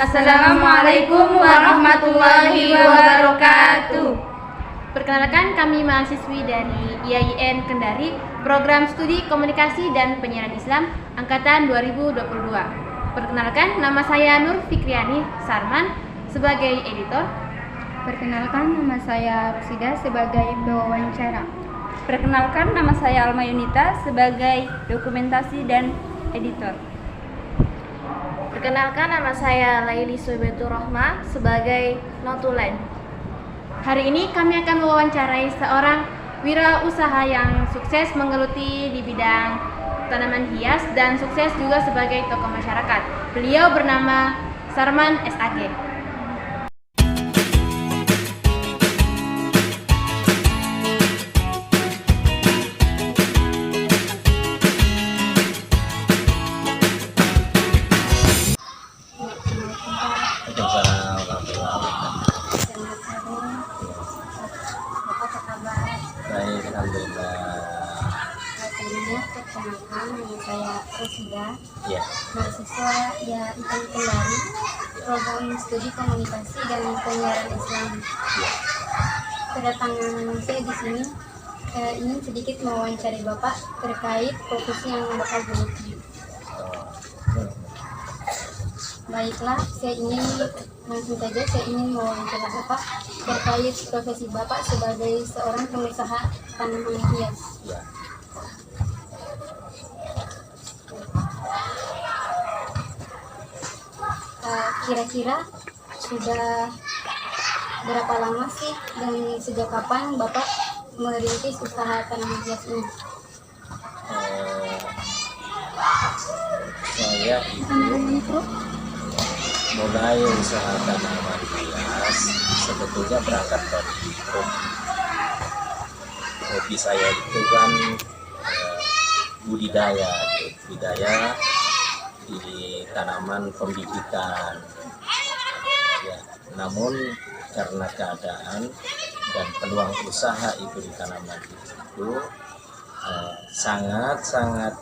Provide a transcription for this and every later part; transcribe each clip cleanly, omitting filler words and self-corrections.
Assalamualaikum warahmatullahi wabarakatuh. Perkenalkan, kami mahasiswi dari IAIN Kendari, Program Studi Komunikasi dan Penyiaran Islam Angkatan 2022. Perkenalkan, nama saya Nur Fikriani Sarman sebagai editor. Perkenalkan, nama saya Rusida sebagai pewawancara. Perkenalkan, nama saya Alma Yunita sebagai dokumentasi dan editor. Perkenalkan, nama saya Laili Subetur Rohma sebagai notulen. Hari ini kami akan mewawancarai seorang wirausaha yang sukses menggeluti di bidang tanaman hias dan sukses juga sebagai tokoh masyarakat. Beliau bernama Sarman SAG. Baik, alhamdulillah. Perkenalkan, nama saya Rusida, Ya, mahasiswa IAIN Kendari, Program Studi Komunikasi dan Penyiaran Islam. Kedatangan saya di sini ingin sedikit mewawancari Bapak terkait profesi yang Bapak geluti. Baiklah, langsung saja saya ingin mewawancara Bapak terkait profesi Bapak sebagai seorang pengusaha tanaman hias. ya. Kira-kira sudah berapa lama sih dan sejak kapan Bapak merintis usaha tanaman hias ini? Saya itu mulai usaha tanaman hias sebetulnya berangkat dari hobi saya itu kan budidaya di tanaman pembibitan ya. Namun karena keadaan dan peluang usaha itu di tanaman itu sangat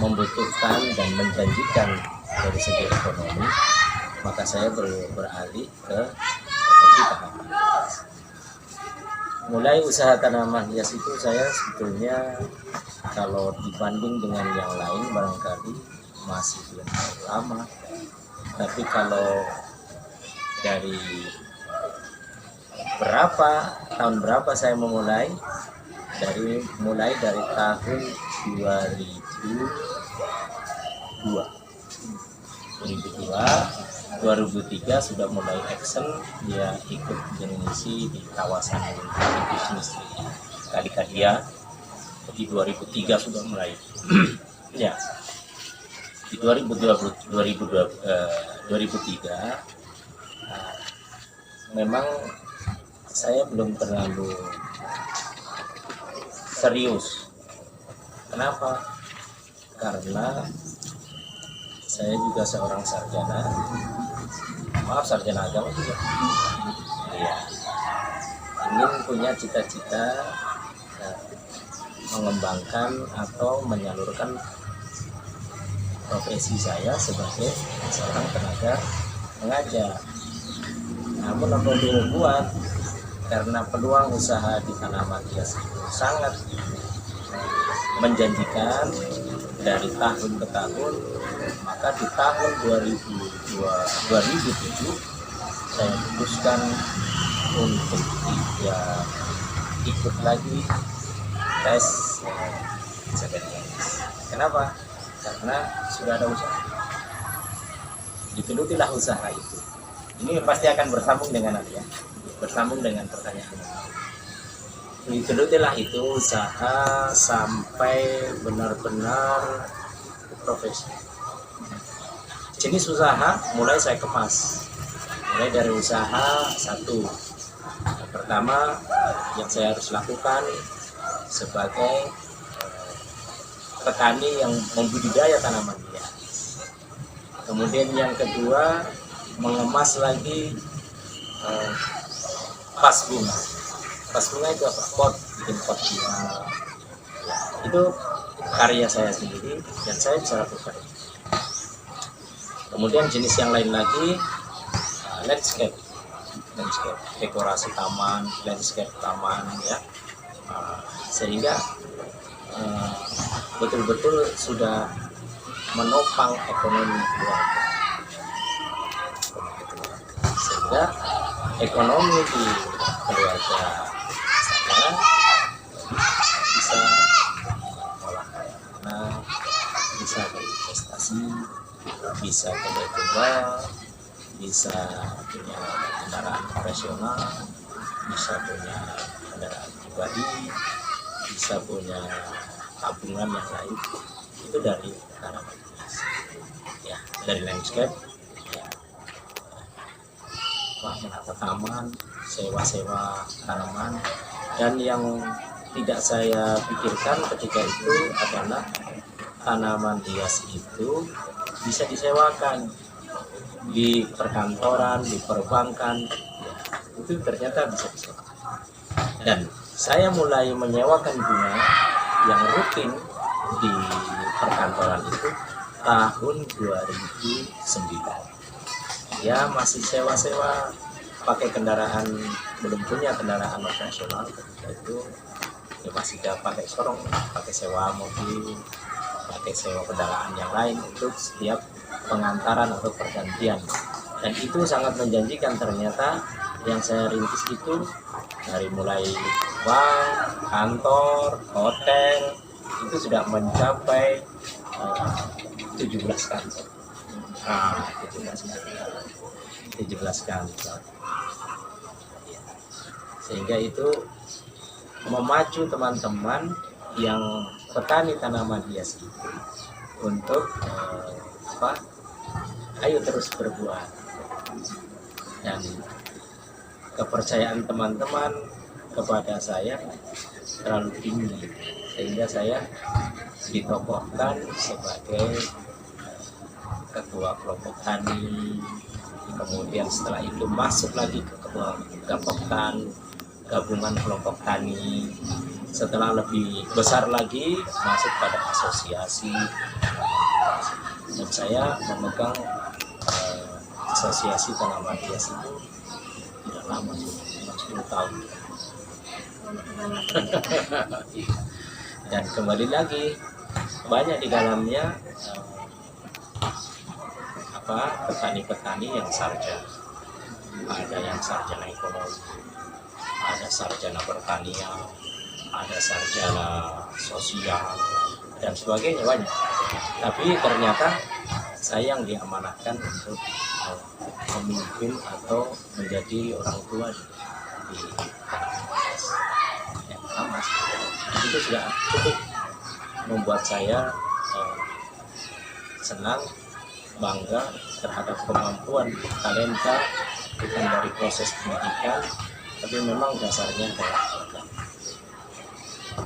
membutuhkan dan menjanjikan dari segi ekonomi, maka saya beralih ke hobi tanaman hias. Mulai usaha tanaman hias itu saya sebetulnya kalau dibanding dengan yang lain barangkali masih belum terlalu lama, tapi kalau dari tahun berapa saya memulai, mulai dari tahun 2003 sudah mulai action, dia ikut mengisi di kawasan bisnis di Kalikadia. Di 2003 sudah mulai ya. Di 2003 memang saya belum terlalu serius. Kenapa? Karena saya juga seorang sarjana agama juga. Ya, ingin punya cita-cita mengembangkan atau menyalurkan profesi saya sebagai seorang tenaga pengajar. Namun apa yang buat, karena peluang usaha di tanaman hias itu sangat menjanjikan dari tahun ke tahun, maka di tahun 2007 saya putuskan untuk ikut lagi tes CPNS. Kenapa? Karena sudah ada usaha, digelutilah usaha itu. Ini pasti akan bersambung dengan nanti ya, bersambung dengan pertanyaan ini. Digelutilah itu usaha sampai benar-benar profesi. Jenis usaha mulai saya kemas, mulai dari usaha satu. Yang pertama yang saya harus lakukan sebagai petani yang membudidaya tanaman hias. Kemudian yang kedua, mengemas lagi pas bunga. Pas bunga itu apa? Pot, bikin pot bunga. Itu karya saya sendiri dan saya bisa lakukan. Kemudian jenis yang lain lagi landscape, dekorasi taman, landscape taman ya. Sehingga betul-betul sudah menopang ekonomi keluarga. Sehingga ekonomi di keluarga saya bisa olah karena bisa berinvestasi, bisa kedai tunggal, bisa punya kendaraan profesional, bisa punya kendaraan pribadi, bisa punya tabungan yang lain. Itu dari tanaman hias ya, dari landscape ya, menata taman, sewa-sewa tanaman. Dan yang tidak saya pikirkan ketika itu adalah tanaman hias itu bisa disewakan di perkantoran, di perbankan ya, itu ternyata bisa disewakan. Dan saya mulai menyewakan bunga yang rutin di perkantoran itu tahun 2009. Ya masih sewa-sewa, pakai kendaraan, belum punya kendaraan operasional ketika itu ya, masih pakai sorong, pakai sewa mobil, pakai sewa kendaraan yang lain untuk setiap pengantaran atau pergantian. Dan itu sangat menjanjikan. Ternyata yang saya rintis itu dari mulai bank, kantor, hotel itu sudah mencapai 17 kantor. 17 kantor. Sehingga itu memacu teman-teman yang petani tanaman hias itu untuk ayo terus berbuat. Dan kepercayaan teman-teman kepada saya terlalu tinggi sehingga saya ditokohkan sebagai ketua kelompok tani. Kemudian setelah itu masuk lagi ke ketua kelompok tani, gabungan kelompok tani. Setelah lebih besar lagi masuk pada asosiasi. Dan saya memegang asosiasi tanaman hias itu tidak lama, 10 tahun. Dan kembali lagi banyak di dalamnya petani-petani yang sarjana. Ada yang sarjana ekonomi, ada sarjana pertanian, ada sarjana sosial dan sebagainya, banyak. Tapi ternyata saya yang diamanahkan untuk memimpin atau menjadi orang tua di yang pertama. Itu sudah cukup membuat saya senang, bangga terhadap kemampuan, talenta, bukan dari proses pendidikan, tapi memang dasarnya adalah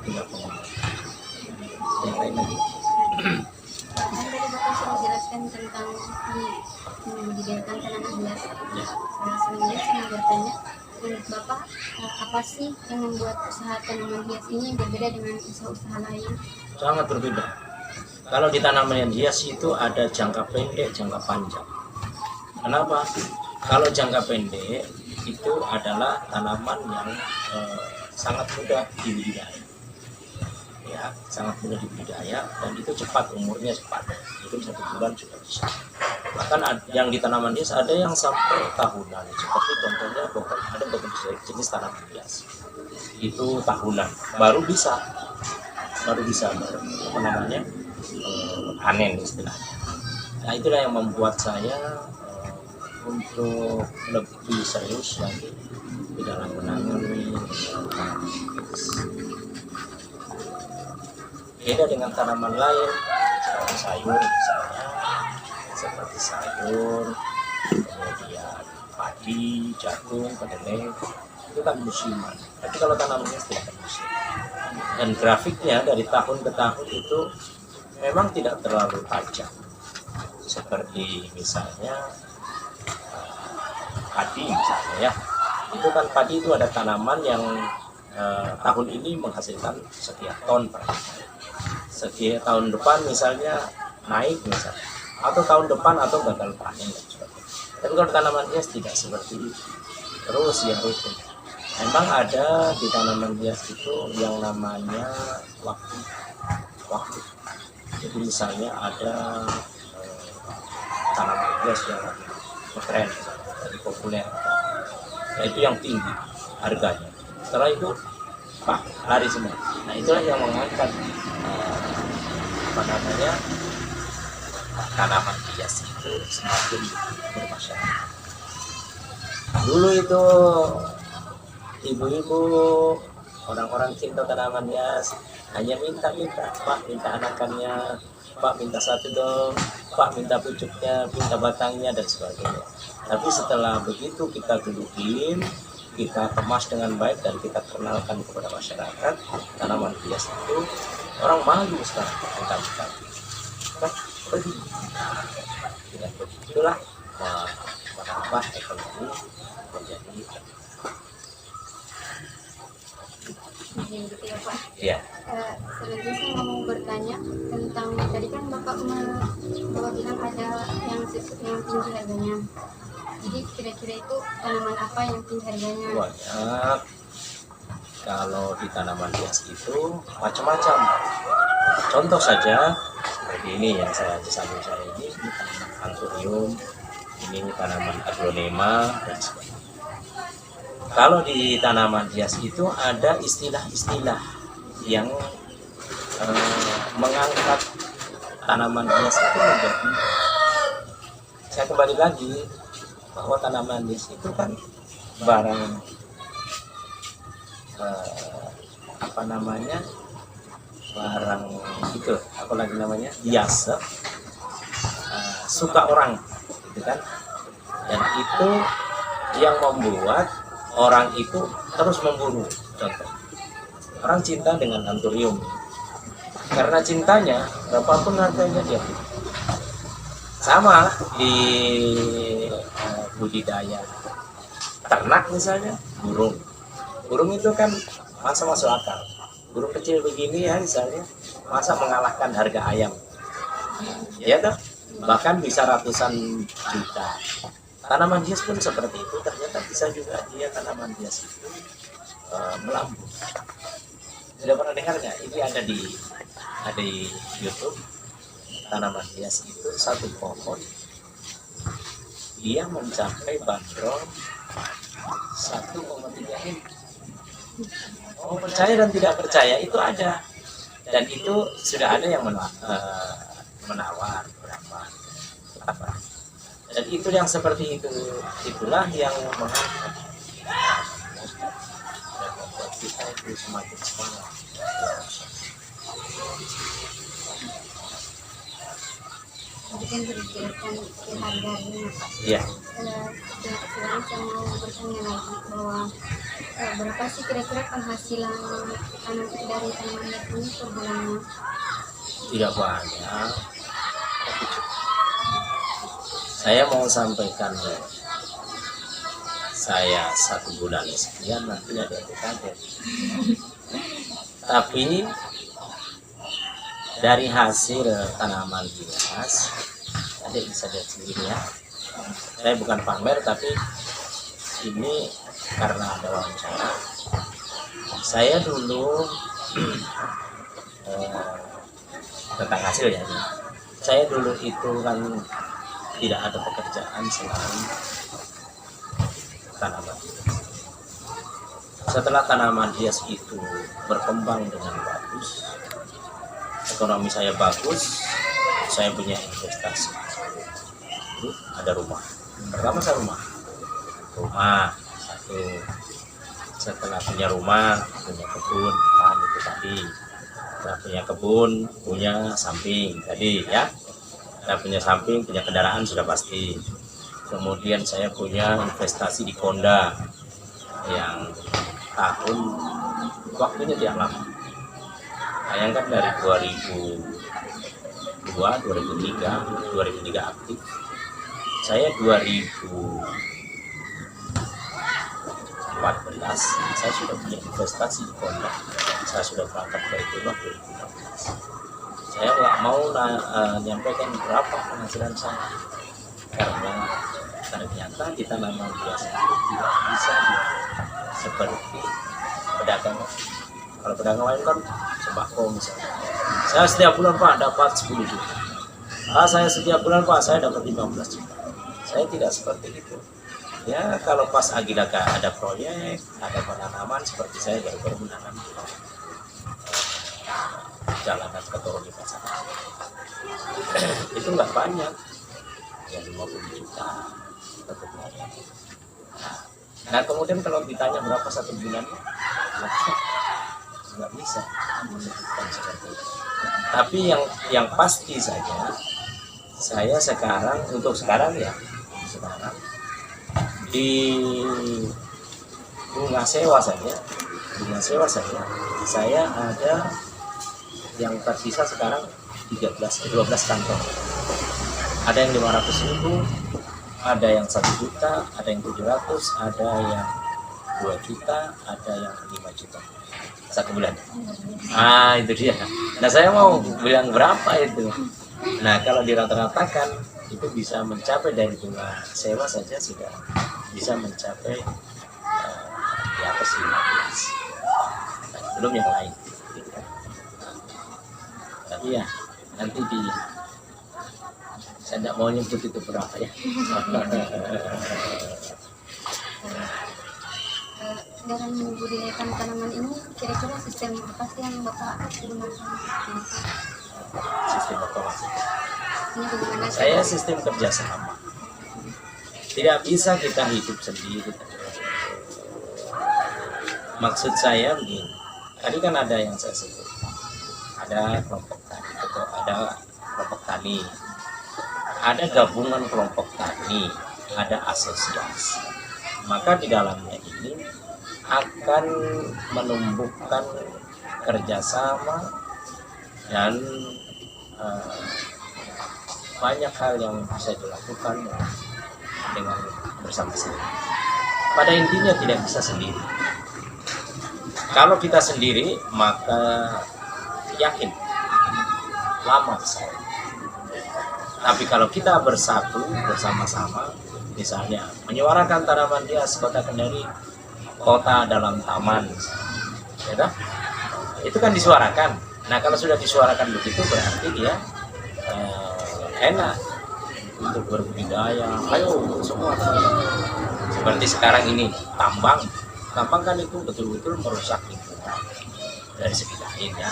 punya kemampuan. Yang lain lagi. Kan tadi Bapak sudah jelaskan tentang membudidayakan tanaman hias. Selanjutnya saya bertanya, menurut Bapak apa sih yang membuat usaha tanaman hias ini berbeda dengan usaha-usaha lain? Sangat berbeda. Kalau di tanaman hias itu ada jangka pendek, jangka panjang. Kenapa? Kalau jangka pendek itu adalah tanaman yang sangat mudah dibudidaya. Ya, sangat mudah dibudidaya dan itu cepat, umurnya cepat. Mungkin 1 bulan sudah bisa. Bahkan yang di tanaman hias ada yang sampai tahunan. Seperti contohnya ada beberapa jenis tanaman hias. Itu tahunan, baru bisa apa namanya? Panen istilahnya. Nah itulah yang membuat saya untuk lebih serius lagi di dalam menangani beda dengan tanaman lain seperti sayur misalnya, kemudian padi, jagung, kedelai itu kan musiman. Tapi kalau tanaman hias tidak musim. Dan grafiknya dari tahun ke tahun itu memang tidak terlalu tajam. Seperti misalnya padi misalnya ya. Itu kan padi itu ada tanaman yang tahun ini menghasilkan sekian ton per tahun. Setiap tahun depan misalnya naik misalnya atau tahun depan atau gagal panen dan sebagainya. Tapi kalau tanaman hias tidak seperti itu, terus ya rutin. Memang ada di tanaman hias itu yang namanya waktu. Jadi misalnya ada tanaman hias yang lagi ngetren, lagi populer, nah itu yang tinggi harganya. Setelah itu lari semua. Nah itulah yang mengangkat tanaman hias itu semakin bermasyarakat. Dulu itu ibu-ibu, orang-orang cinta tanaman hias hanya minta, Pak minta anakannya, Pak minta satu dong, Pak minta pucuknya, minta batangnya dan sebagainya. Tapi setelah begitu kita dudukin, kita kemas dengan baik dan kita kenalkan kepada masyarakat tanaman hias itu, orang malu sekarang minta. Pergi. Dengan begitulah menambah ekonomi menjadi gitu ya Pak. ya. Selanjutnya saya mau bertanya tentang tadi kan Bapak bilang ada yang tinggi harganya. Jadi kira-kira itu tanaman apa yang tinggi harganya? Banyak. Kalau di tanaman hias itu macam-macam. Contoh saja seperti ini yang saya di samping saya ini tanaman anthurium, ini tanaman aglonema dan sebagainya. Kalau di tanaman hias itu ada istilah-istilah yang mengangkat tanaman hias itu menjadi, saya kembali lagi bahwa tanaman hias itu kan barang barang itu apalagi namanya hias, suka orang gitu kan, dan itu yang membuat orang itu terus memburu. Contoh, orang cinta dengan anthurium karena cintanya berapapun harganya dia beli. Sama di budidaya ternak misalnya, burung itu kan masa masuk akal, burung kecil begini ya misalnya masa mengalahkan harga ayam, ya toh, bahkan bisa ratusan juta. Tanaman hias pun seperti itu, ternyata bisa juga dia tanaman hias itu melambung. Sudah pernah dengar nggak? Ini ada di YouTube. Tanaman hias itu satu pohon dia mencapai bandrol 1,3 M. Oh, percaya dan tidak percaya itu ada, dan itu sudah ada yang menawar berapa. Dan itu yang seperti itu, itulah yang mengangkat dan membuat kita itu semakin semangat. Tadi kan berjelaskan harganya Pak. Iya. Sekarang saya mau bertanya lagi bahwa berapa sih kira-kira penghasilan dari tanaman hias ini per bulannya? Tidak banyak, tapi cukup. Saya mau sampaikan, saya 1 bulan sekian, nanti ada yang kaget. Tapi dari hasil tanaman hias, ada yang bisa lihat sendiri ya. Saya bukan pamer, tapi ini karena ada wawancara. Saya dulu tentang hasilnya. Saya dulu itu kan tidak ada pekerjaan selain tanaman. Setelah tanaman hias itu berkembang dengan bagus, ekonomi saya bagus, saya punya investasi. Ada rumah. Pertama saya rumah satu. Setelah punya rumah, punya kebun, kan itu tadi. Setelah punya kebun, punya samping tadi ya. Saya punya samping, punya kendaraan sudah pasti. Kemudian saya punya investasi di Konda yang tahun waktunya tidak lama. Bayangkan dari 2002, 2003 aktif. Saya 2014 saya sudah punya investasi di Konda. Saya sudah berangkat dari itu 2014. Saya nggak mau nyampaikan berapa penghasilan saya, karena ternyata di tanaman hias itu tidak bisa seperti pedagang. Kalau pedagang lain kan sembako misalnya, saya setiap bulan Pak dapat 10 juta, saya setiap bulan Pak saya dapat 15 juta. Saya tidak seperti itu ya. Kalau pas ada proyek, ada penanaman, seperti saya baru menanam jalanan Ketoro di pasar itu nggak banyak ya, 50 juta satu bulan. Nah kemudian kalau ditanya berapa satu bulan, nggak bisa seperti itu. Tapi yang pasti saja, saya untuk sekarang di bunga sewa saja saya ada yang tersisa sekarang 12 kantong. Ada yang 500.000, ada yang 1 juta, ada yang 700, ada yang 2 juta, ada yang 5 juta satu bulan. Itu dia. Nah saya mau bilang berapa itu. Nah kalau dirata-ratakan itu bisa mencapai, dari bunga sewa saja sudah bisa mencapai di atas 15, belum yang lain. Tapi ya nanti saya tidak mau nyebut itu berapa ya. Dalam membudidayakan tanaman ini, kira-kira sistem apa sih yang Bapak gunakan? Sistem apa maksudnya? Ini bagaimana? Saya sistem kerjasama. Tidak bisa kita hidup sendiri. Maksud saya begini, tadi kan ada yang saya sebut, ada kelompok tani, ada gabungan kelompok tani, ada asosiasi. Maka di dalamnya ini akan menumbuhkan kerjasama dan banyak hal yang bisa dilakukan dengan bersama-sama. Pada intinya tidak bisa sendiri. Kalau kita sendiri maka yakin lama besar. Tapi kalau kita bersatu bersama-sama, misalnya menyuarakan tanaman hias Kota Kendari, kota dalam taman, ya, itu kan disuarakan. Nah kalau sudah disuarakan begitu berarti dia enak untuk berbudidaya. Ayo semua. Seperti sekarang ini tambang kan itu betul-betul merusak lingkungan dari segi lain ya.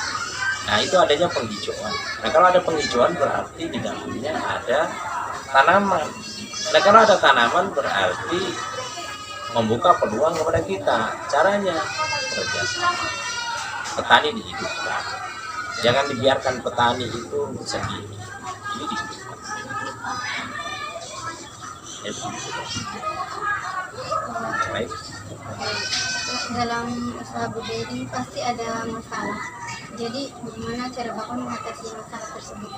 Nah itu adanya penghijauan. Nah kalau ada penghijauan berarti di dalamnya ada tanaman. Nah kalau ada tanaman berarti membuka peluang kepada kita. Caranya kerjasama. Petani dihidupkan. Jangan dibiarkan petani itu sendiri. Ini dihidupkan. Baik. Dalam usaha budidaya ini pasti ada masalah. Jadi bagaimana cara Bapak mengatasi masalah tersebut?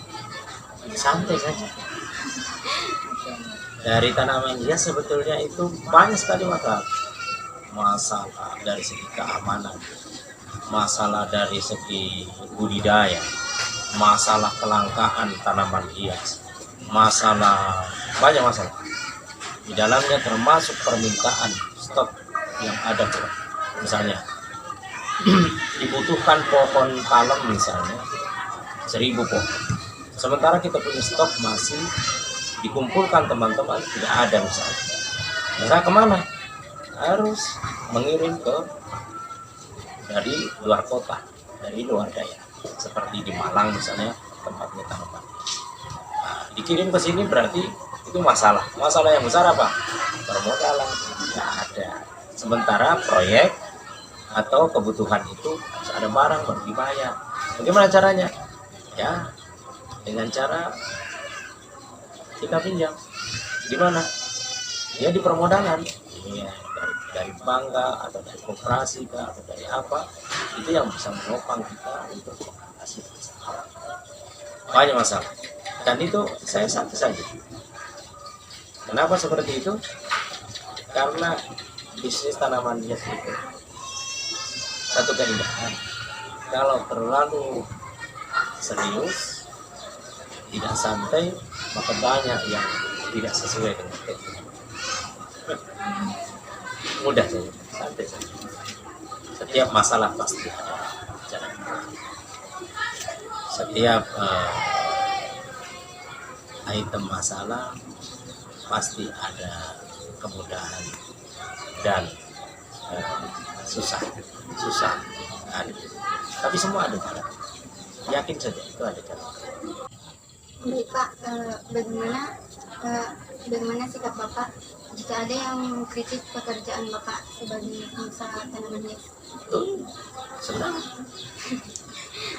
Santai saja. Dari tanaman hias sebetulnya itu banyak sekali masalah dari segi keamanan, masalah dari segi budidaya, masalah kelangkaan tanaman hias, banyak masalah. Di dalamnya termasuk permintaan stok yang ada. Misalnya dibutuhkan pohon palem misalnya 1000 pohon, sementara kita punya stok masih dikumpulkan teman-teman tidak ada misalnya kemana? Harus mengirim dari luar kota, dari luar daerah, seperti di Malang misalnya tempatnya tanaman. Nah, dikirim ke sini berarti itu masalah yang besar apa? Permodalan tidak ada. Sementara proyek atau kebutuhan itu harus ada barang baru dibayar. Bagaimana caranya? Ya dengan cara kita pinjam. Di mana? Ya di permodalan. Ya, dari bank atau dari koperasi atau dari apa, itu yang bisa menopang kita untuk mengatasi masalah. Banyak masalah. Dan itu saya santai saja. Kenapa seperti itu? Karena bisnis tanaman hias itu satu keindahan. Kalau terlalu serius, tidak santai, maka banyak yang tidak sesuai dengan teknik. Mudah saja, santai saja. Setiap masalah pasti ada jalan. Setiap item masalah pasti ada kemudahan dan susah ada. Tapi semua ada jalan. Yakin saja itu ada jalan. Baik Pak, bagaimana sikap Bapak jika ada yang mengkritik pekerjaan Bapak sebagai pengusaha tanaman hias? Senang.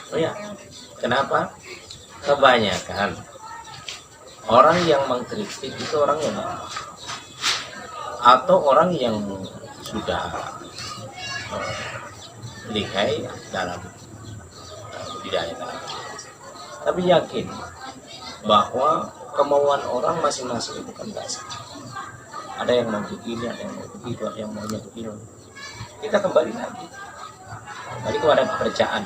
Oh ya, kenapa? Kebanyakan orang yang mengkritik itu orang yang atau orang yang sudah lihai dalam budidaya tanaman. Tapi yakin bahwa kemauan orang masing-masing itu kan biasa. Ada yang mau begini, ada yang mau begitu, ada yang maunya begini. Kita kembali lagi kepada pekerjaan.